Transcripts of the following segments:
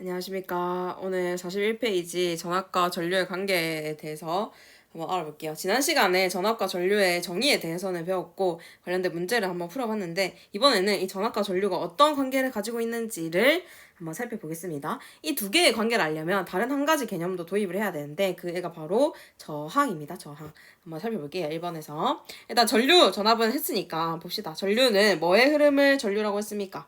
안녕하십니까. 오늘 41페이지 전압과 전류의 관계에 대해서 한번 알아볼게요. 지난 시간에 전압과 전류의 정의에 대해서는 배웠고 관련된 문제를 한번 풀어봤는데 이번에는 이 전압과 전류가 어떤 관계를 가지고 있는지를 한번 살펴보겠습니다. 이 두 개의 관계를 알려면 다른 한 가지 개념도 도입을 해야 되는데 그 애가 바로 저항입니다. 저항. 한번 살펴볼게요. 1번에서. 일단 전류 전압은 했으니까 봅시다. 전류는 뭐의 흐름을 전류라고 했습니까?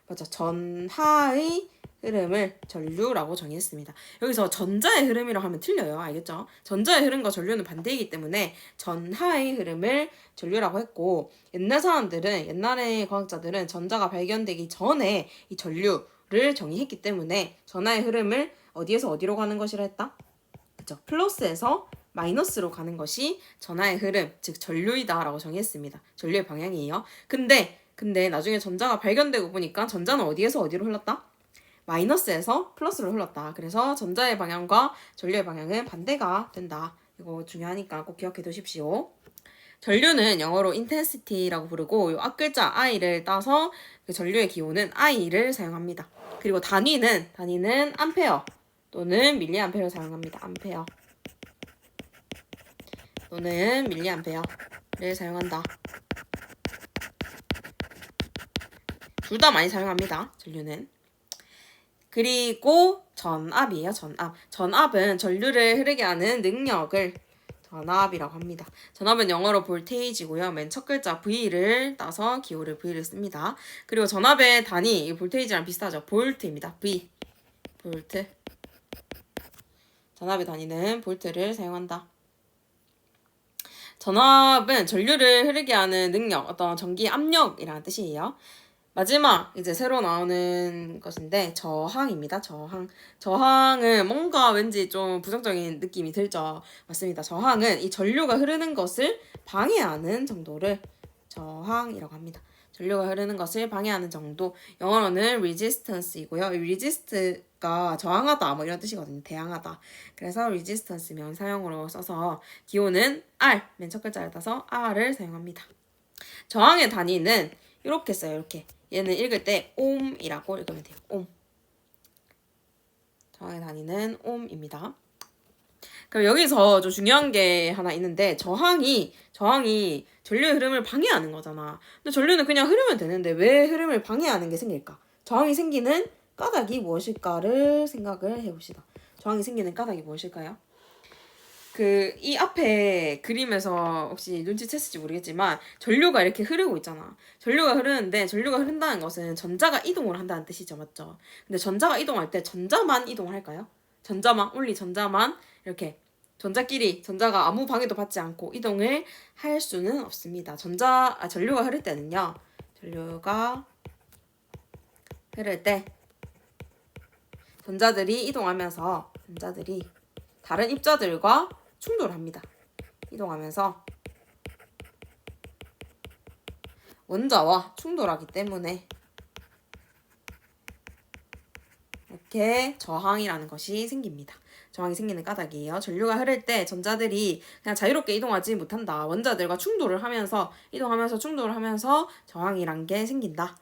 맞죠. 전하의 흐름을 전류라고 정의했습니다. 여기서 전자의 흐름이라고 하면 틀려요. 알겠죠? 전자의 흐름과 전류는 반대이기 때문에 전하의 흐름을 전류라고 했고 옛날의 과학자들은 전자가 발견되기 전에 이 전류를 정의했기 때문에 전하의 흐름을 어디에서 어디로 가는 것이라 했다? 그죠? 플러스에서 마이너스로 가는 것이 전하의 흐름, 즉 전류이다라고 정의했습니다. 전류의 방향이에요. 근데 나중에 전자가 발견되고 보니까 전자는 어디에서 어디로 흘렀다? 마이너스에서 플러스로 흘렀다. 그래서 전자의 방향과 전류의 방향은 반대가 된다. 이거 중요하니까 꼭 기억해 두십시오. 전류는 영어로 intensity라고 부르고 이 앞글자 I를 따서 그 전류의 기호는 I를 사용합니다. 그리고 단위는 암페어 또는 밀리암페어를 사용합니다. 암페어 또는 밀리암페어를 사용한다. 둘 다 많이 사용합니다. 전류는. 그리고 전압이에요. 전압은 전류를 흐르게 하는 능력을 전압이라고 합니다. 전압은 영어로 볼테이지고요. 맨 첫 글자 V를 따서 기호를 V를 씁니다. 그리고 전압의 단위, 이 볼테이지랑 비슷하죠. 볼트입니다. V, 볼트. 전압의 단위는 볼트를 사용한다. 전압은 전류를 흐르게 하는 능력, 어떤 전기 압력이라는 뜻이에요. 마지막 이제 새로 나오는 것인데 저항입니다. 저항은 뭔가 왠지 좀 부정적인 느낌이 들죠. 맞습니다. 저항은 이 전류가 흐르는 것을 방해하는 정도를 저항이라고 합니다. 전류가 흐르는 것을 방해하는 정도. 영어로는 resistance이고요. 이 resist가 저항하다 뭐 이런 뜻이거든요. 대항하다. 그래서 resistance 명사형으로 써서 기호는 R, 맨 첫 글자를 따서 R을 사용합니다. 저항의 단위는 이렇게 써요. 이렇게. 얘는 읽을 때 옴이라고 읽으면 돼요. 옴. 저항의 단위는 옴입니다. 그럼 여기서 좀 중요한 게 하나 있는데 저항이 전류의 흐름을 방해하는 거잖아. 근데 전류는 그냥 흐르면 되는데 왜 흐름을 방해하는 게 생길까? 저항이 생기는 까닭이 무엇일까를 생각을 해봅시다. 저항이 생기는 까닭이 무엇일까요? 이 앞에 그림에서 혹시 눈치챘을지 모르겠지만 전류가 이렇게 흐르고 있잖아. 전류가 흐르는데 전류가 흐른다는 것은 전자가 이동을 한다는 뜻이죠. 맞죠? 근데 전자가 이동할 때 전자만 이동을 할까요? only 전자만 이렇게 전자가 아무 방해도 받지 않고 이동을 할 수는 없습니다. 전류가 흐를 때는요. 전류가 흐를 때 전자들이 다른 입자들과 충돌합니다. 이동하면서 원자와 충돌하기 때문에 이렇게 저항이라는 것이 생깁니다. 저항이 생기는 까닭이에요. 전류가 흐를 때 전자들이 그냥 자유롭게 이동하지 못한다. 원자들과 충돌을 하면서 저항이란 게 생긴다.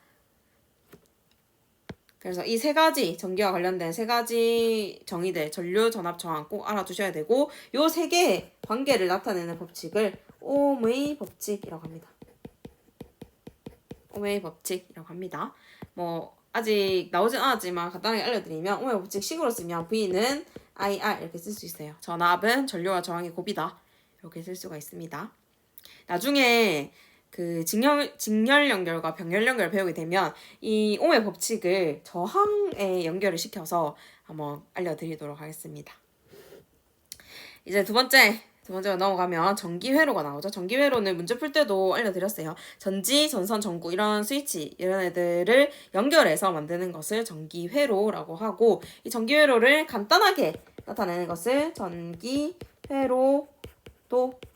그래서 이 세 가지 전기와 관련된 세 가지 정의들 전류, 전압, 저항 꼭 알아두셔야 되고 요 세 개의 관계를 나타내는 법칙을 옴의 법칙이라고 합니다. 옴의 법칙이라고 합니다. 뭐 아직 나오진 않았지만 간단하게 알려드리면 옴의 법칙 식으로 쓰면 V는 IR 이렇게 쓸 수 있어요. 전압은 전류와 저항의 곱이다. 이렇게 쓸 수가 있습니다. 나중에 직렬 연결과 병렬 연결을 배우게 되면 이 옴의 법칙을 저항에 연결을 시켜서 한번 알려드리도록 하겠습니다. 이제 두 번째로 넘어가면 전기회로가 나오죠. 전기회로는 문제 풀 때도 알려드렸어요. 전지, 전선, 전구 이런 스위치 이런 애들을 연결해서 만드는 것을 전기회로라고 하고 이 전기회로를 간단하게 나타내는 것을 전기회로도라고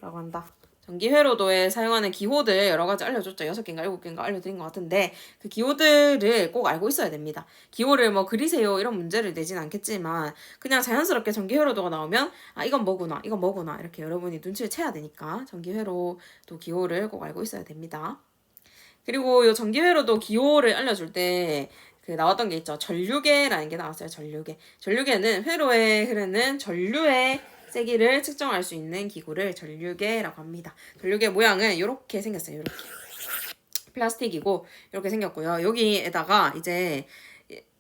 한다. 전기회로도에 사용하는 기호들 여러 가지 알려줬죠. 6개인가 7개인가 알려드린 것 같은데 그 기호들을 꼭 알고 있어야 됩니다. 기호를 뭐 그리세요 이런 문제를 내진 않겠지만 그냥 자연스럽게 전기회로도가 나오면 이건 뭐구나 이렇게 여러분이 눈치를 채야 되니까 전기회로도 기호를 꼭 알고 있어야 됩니다. 그리고 이 전기회로도 기호를 알려줄 때 그 나왔던 게 있죠. 전류계라는 게 나왔어요. 전류계. 전류계는 회로에 흐르는 전류의 세기를 측정할 수 있는 기구를 전류계라고 합니다. 전류계 모양은 이렇게 생겼어요. 이렇게. 플라스틱이고 이렇게 생겼고요. 여기에다가 이제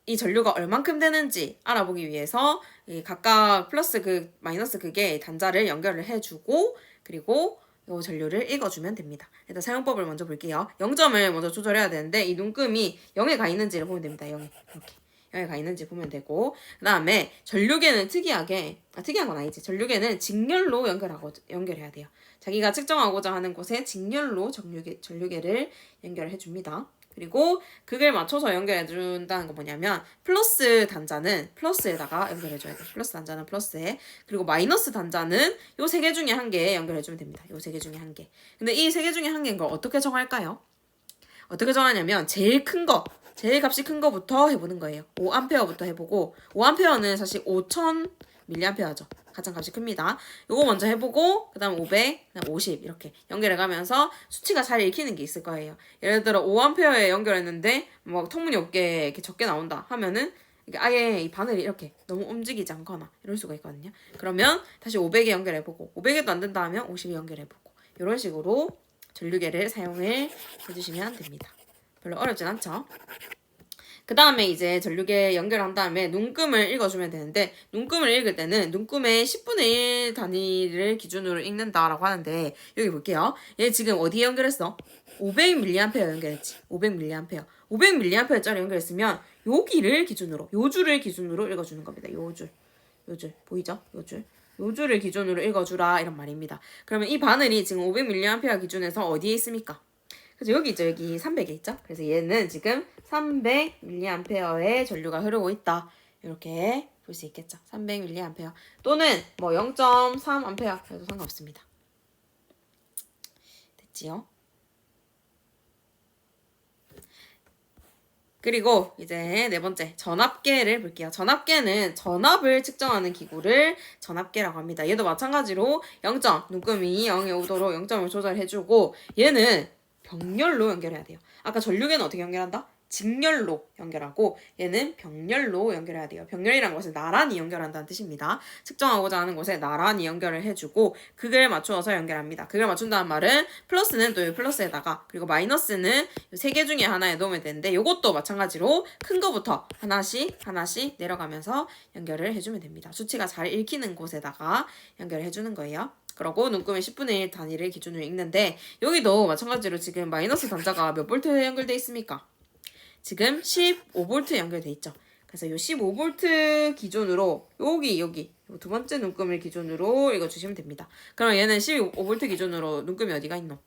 이 전류가 얼만큼 되는지 알아보기 위해서 각각 플러스 극, 마이너스 극의 단자를 연결을 해주고 그리고 이 전류를 읽어주면 됩니다. 일단 사용법을 먼저 볼게요. 0점을 먼저 조절해야 되는데 이 눈금이 0에 가 있는지를 보면 됩니다. 0에 이렇게 0에 가 있는지 보면 되고 그 다음에 전류계는 특이한 건 아니지. 전류계는 직렬로 연결해야 돼요. 자기가 측정하고자 하는 곳에 직렬로 전류계를 연결해 줍니다. 그리고 극을 맞춰서 연결해 준다는 건 뭐냐면 플러스 단자는 플러스에다가 연결해 줘야 돼요. 플러스 단자는 플러스에. 그리고 마이너스 단자는 요 세 개 중에 한 개에 연결해 주면 됩니다. 요 세 개 중에 한 개. 근데 이 세 개 중에 한 개인 걸 어떻게 정할까요? 어떻게 정하냐면 제일 값이 큰 거부터 해보는 거예요. 5A부터 해보고 5A는 사실 5000mAh죠. 가장 값이 큽니다. 요거 먼저 해보고 그 다음 500, 그 다음 50 이렇게 연결해가면서 수치가 잘 읽히는 게 있을 거예요. 예를 들어 5A에 연결했는데 뭐 터무니없게 이렇게 적게 나온다 하면은 이게 아예 이 바늘이 이렇게 너무 움직이지 않거나 이럴 수가 있거든요. 그러면 다시 500에 연결해보고 500에도 안 된다 하면 50에 연결해보고 이런 식으로 전류계를 사용을 해주시면 됩니다. 별로 어렵진 않죠? 그 다음에 이제 전류계 연결한 다음에 눈금을 읽어주면 되는데 눈금을 읽을 때는 눈금의 10분의 1 단위를 기준으로 읽는다라고 하는데 여기 볼게요. 얘 지금 어디에 연결했어? 500mA 연결했지. 500mA. 500mA짜리 연결했으면 여기를 기준으로 요 줄을 기준으로 읽어주는 겁니다. 요 줄 보이죠? 요 줄을 기준으로 읽어주라 이런 말입니다. 그러면 이 바늘이 지금 500mA 기준에서 어디에 있습니까? 그래서 여기 있죠. 여기 300에 있죠. 그래서 얘는 지금 300mA의 전류가 흐르고 있다. 이렇게 볼 수 있겠죠. 300mA 또는 뭐 0.3A 해도 상관없습니다. 됐지요? 그리고 이제 네 번째 전압계를 볼게요. 전압계는 전압을 측정하는 기구를 전압계라고 합니다. 얘도 마찬가지로 0점, 눈금이 0에 오도록 0점을 조절해주고 얘는 병렬로 연결해야 돼요. 아까 전류계는 어떻게 연결한다? 직렬로 연결하고 얘는 병렬로 연결해야 돼요. 병렬이란 것은 나란히 연결한다는 뜻입니다. 측정하고자 하는 곳에 나란히 연결을 해주고 극을 맞추어서 연결합니다. 극을 맞춘다는 말은 플러스는 또 이 플러스에다가 그리고 마이너스는 세 개 중에 하나에 넣으면 되는데 이것도 마찬가지로 큰 거부터 하나씩 내려가면서 연결을 해주면 됩니다. 수치가 잘 읽히는 곳에다가 연결을 해주는 거예요. 그러고 눈금의 10분의 1 단위를 기준으로 읽는데 여기도 마찬가지로 지금 마이너스 단자가 몇 볼트에 연결돼 있습니까? 지금 15V 연결돼 있죠. 그래서 이 15V 기준으로 여기 두 번째 눈금을 기준으로 읽어주시면 됩니다. 그럼 얘는 15V 기준으로 눈금이 어디가 있노?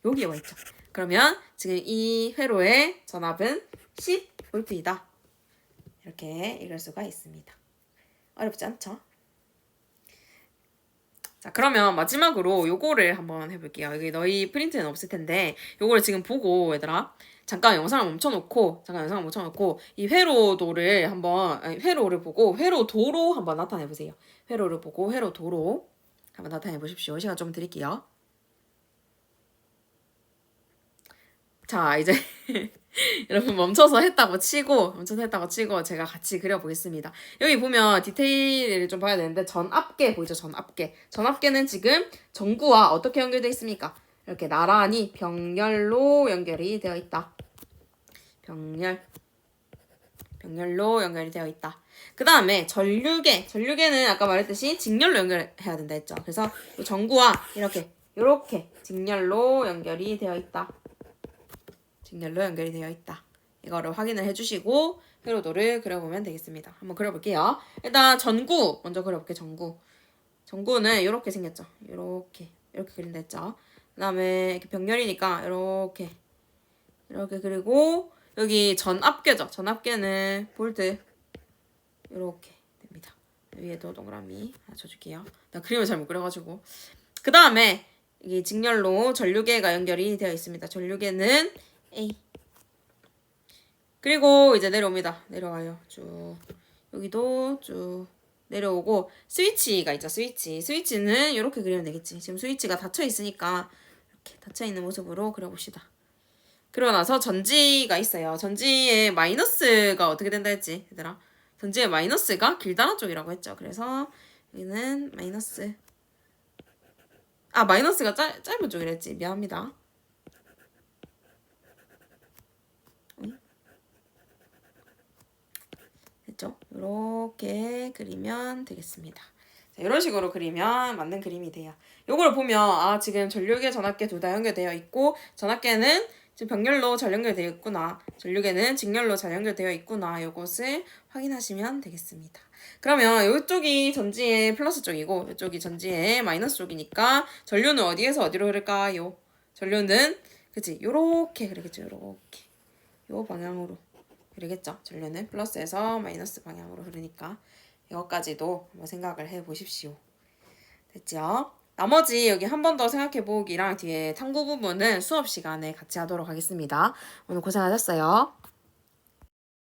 여기에 와 있죠. 그러면 지금 이 회로의 전압은 10V이다. 이렇게 읽을 수가 있습니다. 어렵지 않죠? 자, 그러면 마지막으로 요거를 한번 해볼게요. 여기 너희 프린트는 없을 텐데 요거를 지금 보고 얘들아 잠깐 영상을 멈춰놓고 이 회로도를 한번 회로를 보고 회로도로 한번 나타내보세요. 회로를 보고 회로도로 한번 나타내보십시오. 시간 좀 드릴게요. 자, 이제 여러분 멈춰서 했다고 치고 제가 같이 그려보겠습니다. 여기 보면 디테일을 좀 봐야 되는데 전압계 보이죠? 전압계는 지금 전구와 어떻게 연결되어 있습니까? 이렇게 나란히 병렬로 연결이 되어 있다. 병렬로 연결이 되어 있다. 그 다음에 전류계는 아까 말했듯이 직렬로 연결해야 된다 했죠. 그래서 전구와 이렇게 직렬로 연결이 되어 있다. 이거를 확인을 해주시고 회로도를 그려보면 되겠습니다. 한번 그려볼게요. 일단 전구 먼저 그려볼게요. 전구는 이렇게 생겼죠. 이렇게 그린다 했죠. 그 다음에 이렇게 병렬이니까 이렇게 그리고 여기 전압계죠. 전압계는 볼트 이렇게 됩니다. 위에도 동그라미 하나 쳐줄게요. 나 그림을 잘 못 그려가지고. 그 다음에 이게 직렬로 전류계가 연결이 되어 있습니다. 전류계는 A. 그리고 이제 내려옵니다. 내려와요. 쭉. 여기도 쭉 내려오고 스위치가 있죠. 스위치는 이렇게 그리면 되겠지. 지금 스위치가 닫혀 있으니까 이렇게 닫혀 있는 모습으로 그려봅시다. 그러고 나서 전지가 있어요. 전지의 마이너스가 어떻게 된다 했지, 얘들아? 전지의 마이너스가 길다란 쪽이라고 했죠. 그래서 여기는 마이너스. 아, 마이너스가 짧은 쪽이랬지. 미안합니다. 됐죠? 이렇게 그리면 되겠습니다. 자, 이런 식으로 그리면 맞는 그림이 돼요. 요걸 보면 아, 지금 전류계, 전압계 둘 다 연결되어 있고 전압계는 지금 병렬로 잘 연결되어 있구나. 전류계는 직렬로 잘 연결되어 있구나. 요것을 확인하시면 되겠습니다. 그러면 이쪽이 전지의 플러스 쪽이고 이쪽이 전지의 마이너스 쪽이니까 전류는 어디에서 어디로 흐를까요? 전류는 그치 요렇게 그러겠죠. 요렇게 요 방향으로 그러겠죠. 전류는 플러스에서 마이너스 방향으로 흐르니까 이것까지도 한번 생각을 해보십시오. 됐죠? 나머지 여기 한 번 더 생각해보기랑 뒤에 탐구 부분은 수업 시간에 같이 하도록 하겠습니다. 오늘 고생하셨어요.